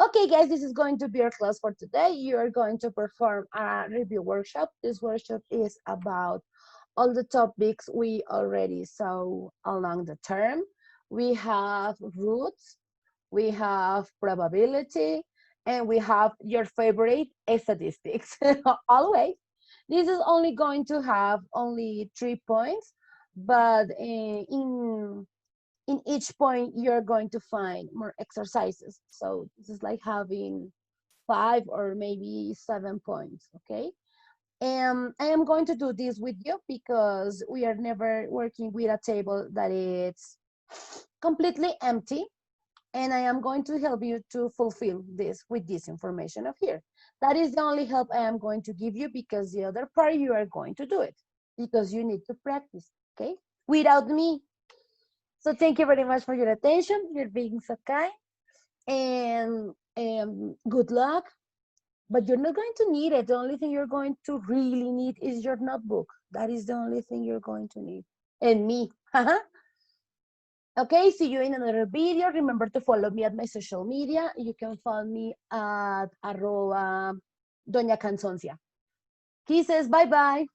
Okay, guys, this is going to be our class for today. You are going to perform a review workshop. This workshop is about all the topics we already saw along the term. We have roots, we have probability, and we have your favorite statistics. Always. This is only going to have only 3 points, but in each point you're going to find more exercises. So this is like having 5 or maybe 7 points, okay? And I am going to do this with you because we are never working with a table that is completely empty, and I am going to help you to fulfill this with this information of here. That is the only help I am going to give you, because the other part you are going to do it because you need to practice, okay? Without me. So thank you very much for your attention. You're being so kind, and good luck. But you're not going to need it. The only thing you're going to really need is your notebook. That is the only thing you're going to need. And me. Okay, see you in another video. Remember to follow me at my social media. You can follow me at @Doña Canzoncia. Kisses, bye-bye.